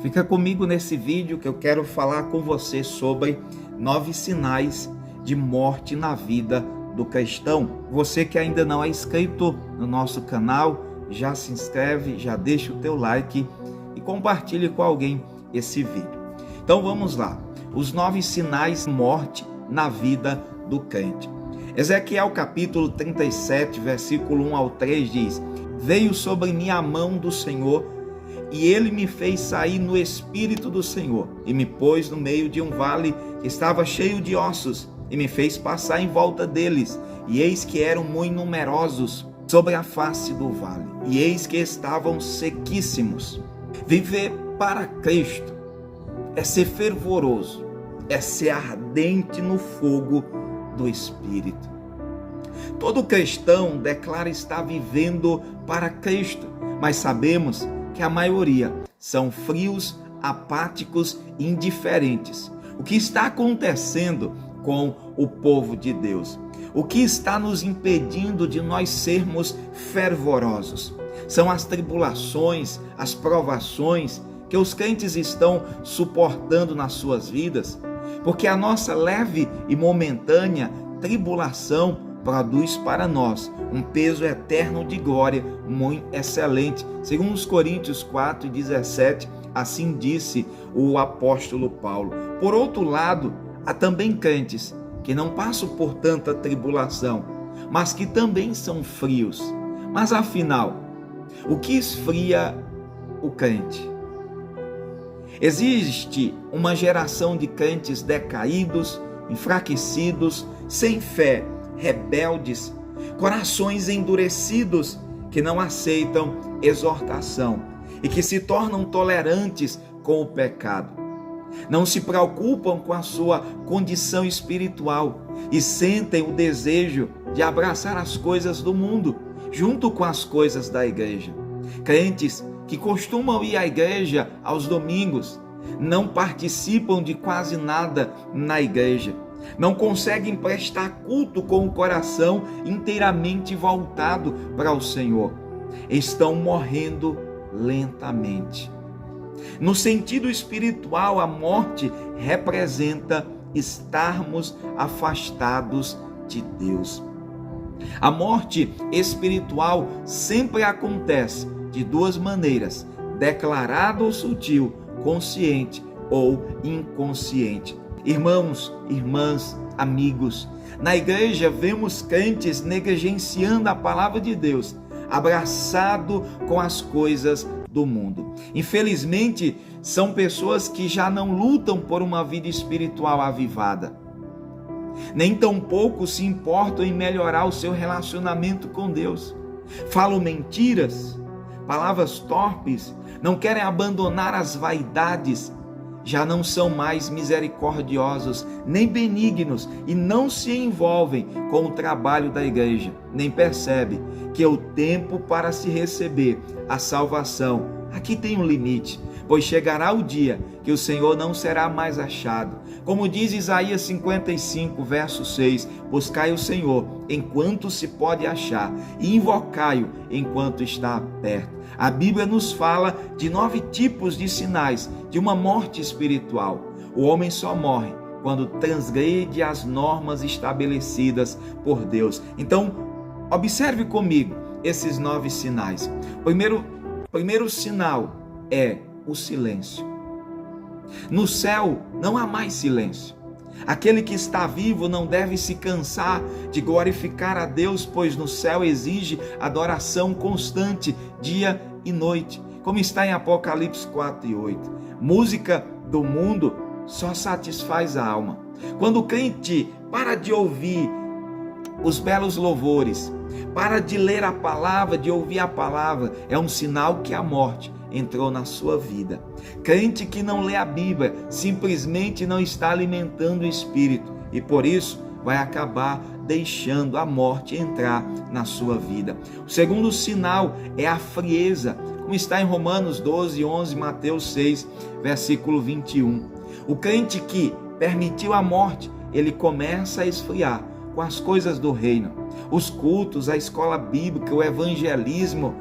Fica comigo nesse vídeo que eu quero falar com você sobre 9 sinais de morte na vida do cristão. Você que ainda não é inscrito no nosso canal, já se inscreve, já deixa o teu like e compartilhe com alguém esse vídeo. Então vamos lá, os 9 sinais de morte na vida do crente. Ezequiel capítulo 37, versículo 1 ao 3 diz: Veio sobre mim a mão do Senhor, e ele me fez sair no espírito do Senhor, e me pôs no meio de um vale que estava cheio de ossos, e me fez passar em volta deles, e eis que eram muito numerosos sobre a face do vale, e eis que estavam sequíssimos. Viver para Cristo é ser fervoroso, é ser ardente no fogo do Espírito. Todo cristão declara estar vivendo para Cristo, mas sabemos que a maioria são frios, apáticos e indiferentes. O que está acontecendo com o povo de Deus? O que está nos impedindo de nós sermos fervorosos? São as tribulações, as provações que os crentes estão suportando nas suas vidas, porque a nossa leve e momentânea tribulação produz para nós um peso eterno de glória muito excelente. Segundo os Coríntios 4:17, assim disse o apóstolo Paulo. Por outro lado, há também crentes que não passam por tanta tribulação, mas que também são frios. Mas afinal, o que esfria o crente? Existe uma geração de crentes decaídos, enfraquecidos, sem fé, rebeldes, corações endurecidos que não aceitam exortação e que se tornam tolerantes com o pecado. Não se preocupam com a sua condição espiritual e sentem o desejo de abraçar as coisas do mundo junto com as coisas da igreja. Crentes que costumam ir à igreja aos domingos não participam de quase nada na igreja. Não conseguem prestar culto com o coração inteiramente voltado para o Senhor. Estão morrendo lentamente. No sentido espiritual, a morte representa estarmos afastados de Deus. A morte espiritual sempre acontece de duas maneiras: declarada ou sutil, consciente ou inconsciente. Irmãos, irmãs, amigos, na igreja vemos crentes negligenciando a palavra de Deus, abraçado com as coisas do mundo. Infelizmente, são pessoas que já não lutam por uma vida espiritual avivada. Nem tampouco se importam em melhorar o seu relacionamento com Deus. Falam mentiras, palavras torpes, não querem abandonar as vaidades, já não são mais misericordiosos, nem benignos e não se envolvem com o trabalho da igreja, nem percebem que o tempo para se receber a salvação aqui tem um limite, pois chegará o dia que o Senhor não será mais achado. Como diz Isaías 55, verso 6, buscai o Senhor enquanto se pode achar e invocai-o enquanto está perto. A Bíblia nos fala de 9 tipos de sinais de uma morte espiritual. O homem só morre quando transgride as normas estabelecidas por Deus. Então, observe comigo esses 9 sinais. Primeiro sinal é o silêncio. No céu não há mais silêncio. Aquele que está vivo não deve se cansar de glorificar a Deus, pois no céu exige adoração constante, dia e noite, como está em Apocalipse 4:8. Música do mundo só satisfaz a alma. Quando o crente para de ouvir os belos louvores, para de ler a palavra, de ouvir a palavra, é um sinal que a morte entrou na sua vida. Crente que não lê a Bíblia simplesmente não está alimentando o espírito e por isso vai acabar deixando a morte entrar na sua vida. O segundo sinal é a frieza, como está em Romanos 12:11, Mateus 6, versículo 21. O crente que permitiu a morte, ele começa a esfriar com as coisas do reino. Os cultos, a escola bíblica, o evangelismo,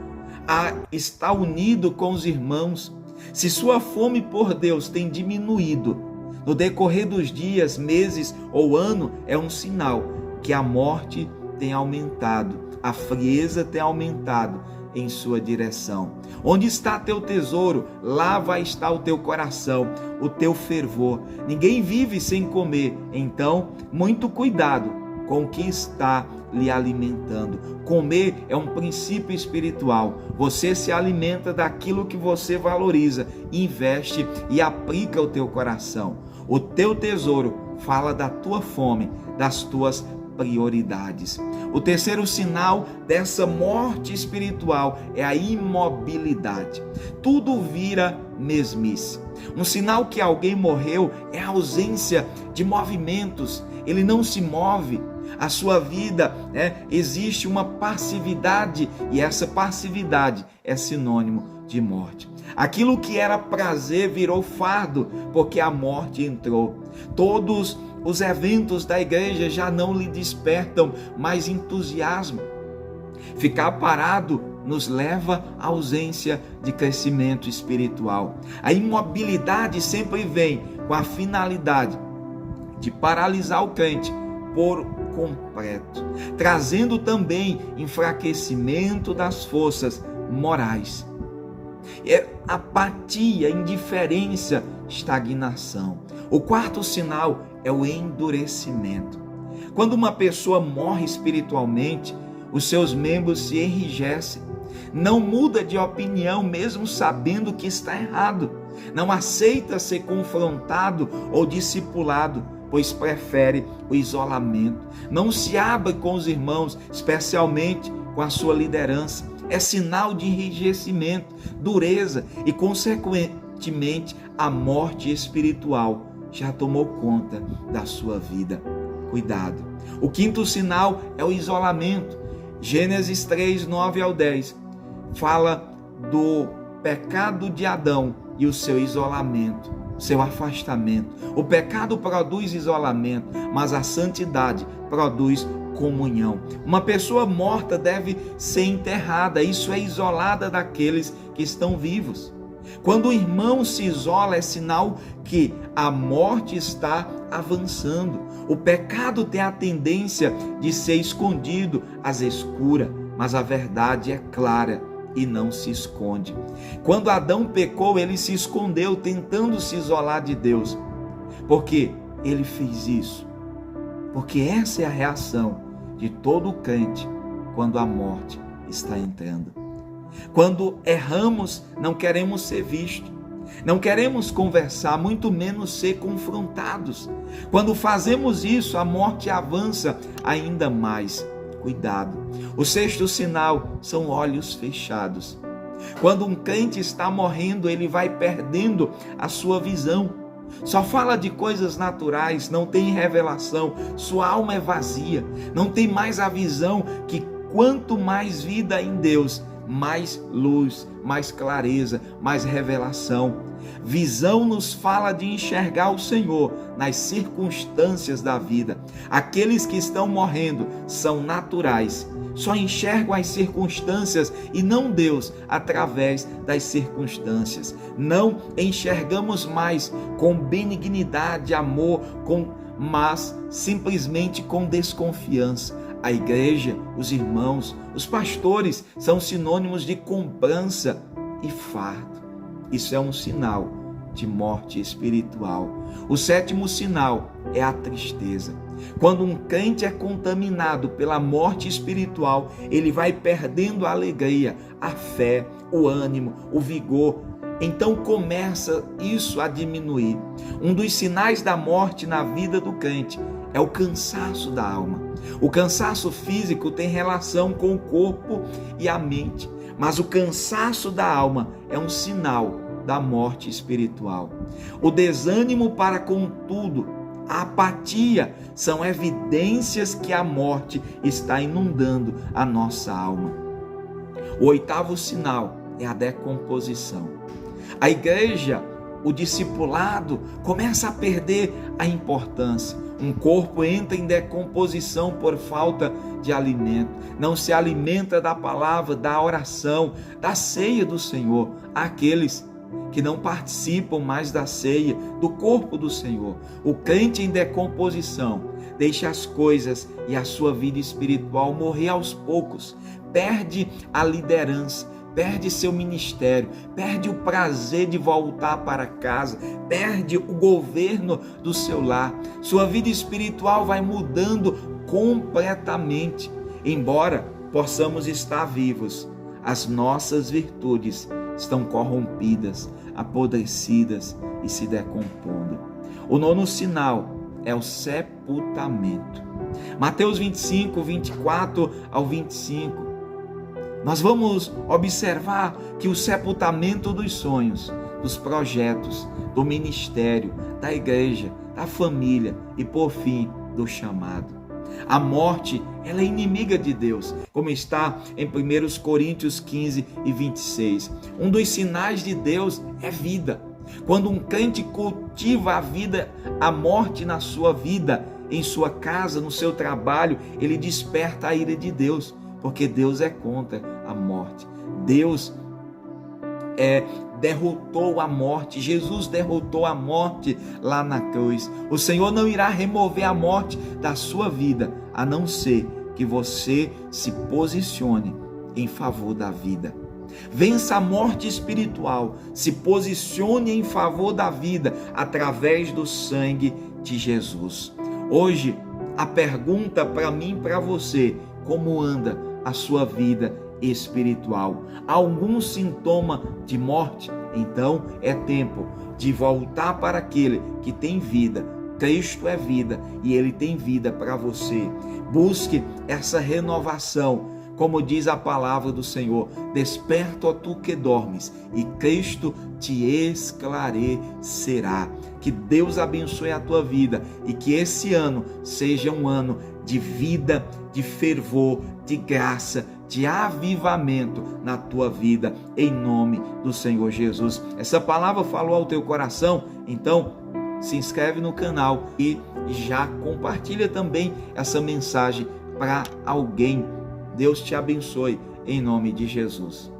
a estar unido com os irmãos. Se sua fome por Deus tem diminuído no decorrer dos dias, meses ou ano, é um sinal que a morte tem aumentado, a frieza tem aumentado em sua direção. Onde está teu tesouro, lá vai estar o teu coração, o teu fervor. Ninguém vive sem comer, então muito cuidado com o que está lhe alimentando. Comer é um princípio espiritual. Você se alimenta daquilo que você valoriza, investe e aplica o teu coração. O teu tesouro fala da tua fome, das tuas prioridades. O terceiro sinal dessa morte espiritual é a imobilidade. Tudo vira mesmice. Um sinal que alguém morreu é a ausência de movimentos. Ele não se move. A sua vida, existe uma passividade, e essa passividade é sinônimo de morte. Aquilo que era prazer virou fardo, porque a morte entrou. Todos os eventos da igreja já não lhe despertam mais entusiasmo. Ficar parado nos leva à ausência de crescimento espiritual. A imobilidade sempre vem com a finalidade de paralisar o crente por completo, trazendo também enfraquecimento das forças morais. Apatia, indiferença, estagnação. O quarto sinal é o endurecimento. Quando uma pessoa morre espiritualmente, os seus membros se enrijecem, não muda de opinião mesmo sabendo que está errado, não aceita ser confrontado ou discipulado, pois prefere o isolamento, não se abre com os irmãos, especialmente com a sua liderança. É sinal de enrijecimento, dureza e, consequentemente, a morte espiritual já tomou conta da sua vida. Cuidado. O quinto sinal é o isolamento. Gênesis 3, 9 ao 10 fala do pecado de Adão e o seu isolamento, seu afastamento. O pecado produz isolamento, mas a santidade produz comunhão. Uma pessoa morta deve ser enterrada, isso é isolada daqueles que estão vivos. Quando o irmão se isola, é sinal que a morte está avançando. O pecado tem a tendência de ser escondido às escuras, mas a verdade é clara e não se esconde. Quando Adão pecou, ele se escondeu, tentando se isolar de Deus. Por que ele fez isso? Porque essa é a reação de todo crente quando a morte está entrando. Quando erramos, não queremos ser vistos, não queremos conversar, muito menos ser confrontados. Quando fazemos isso, a morte avança ainda mais. Cuidado. O sexto sinal são olhos fechados. Quando um crente está morrendo, ele vai perdendo a sua visão. Só fala de coisas naturais, não tem revelação, sua alma é vazia, não tem mais a visão que quanto mais vida em Deus, mais luz, mais clareza, mais revelação. Visão nos fala de enxergar o Senhor nas circunstâncias da vida. Aqueles que estão morrendo são naturais, só enxergam as circunstâncias e não Deus através das circunstâncias. Não enxergamos mais com benignidade, amor, mas simplesmente com desconfiança. A igreja, os irmãos, os pastores são sinônimos de cobrança e fardo. Isso é um sinal de morte espiritual. O sétimo sinal é a tristeza. Quando um crente é contaminado pela morte espiritual, ele vai perdendo a alegria, a fé, o ânimo, o vigor. Então começa isso a diminuir. Um dos sinais da morte na vida do crente é o cansaço da alma. O cansaço físico tem relação com o corpo e a mente, mas o cansaço da alma é um sinal da morte espiritual. O desânimo para com tudo, a apatia são evidências que a morte está inundando a nossa alma. O oitavo sinal é a decomposição. A igreja, o discipulado, começa a perder a importância. Um corpo entra em decomposição por falta de alimento. Não se alimenta da palavra, da oração, da ceia do Senhor. Há aqueles que não participam mais da ceia, do corpo do Senhor. O crente em decomposição deixa as coisas e a sua vida espiritual morrer aos poucos, perde a liderança, perde seu ministério, perde o prazer de voltar para casa, perde o governo do seu lar. Sua vida espiritual vai mudando completamente. Embora possamos estar vivos, as nossas virtudes estão corrompidas, apodrecidas e se decompondo. O nono sinal é o sepultamento. Mateus 25, 24 ao 25. Nós vamos observar que o sepultamento dos sonhos, dos projetos, do ministério, da igreja, da família e, por fim, do chamado. A morte, ela é inimiga de Deus, como está em 1 Coríntios 15 e 26. Um dos sinais de Deus é vida. Quando um crente cultiva a vida, a morte na sua vida, em sua casa, no seu trabalho, ele desperta a ira de Deus, porque Deus é contra a morte. Deus derrotou a morte. Jesus derrotou a morte lá na cruz. O Senhor não irá remover a morte da sua vida, a não ser que você se posicione em favor da vida. Vença a morte espiritual, se posicione em favor da vida através do sangue de Jesus. Hoje, a pergunta para mim e para você: como anda a sua vida espiritual? Algum sintoma de morte? Então é tempo de voltar para aquele que tem vida. Cristo é vida e Ele tem vida para você. Busque essa renovação. Como diz a palavra do Senhor: desperta, ó tu que dormes, e Cristo te esclarecerá. Que Deus abençoe a tua vida e que esse ano seja um ano de vida, de fervor, de graça, de avivamento na tua vida, em nome do Senhor Jesus. Essa palavra falou ao teu coração? Então se inscreve no canal e já compartilha também essa mensagem para alguém. Deus te abençoe, em nome de Jesus.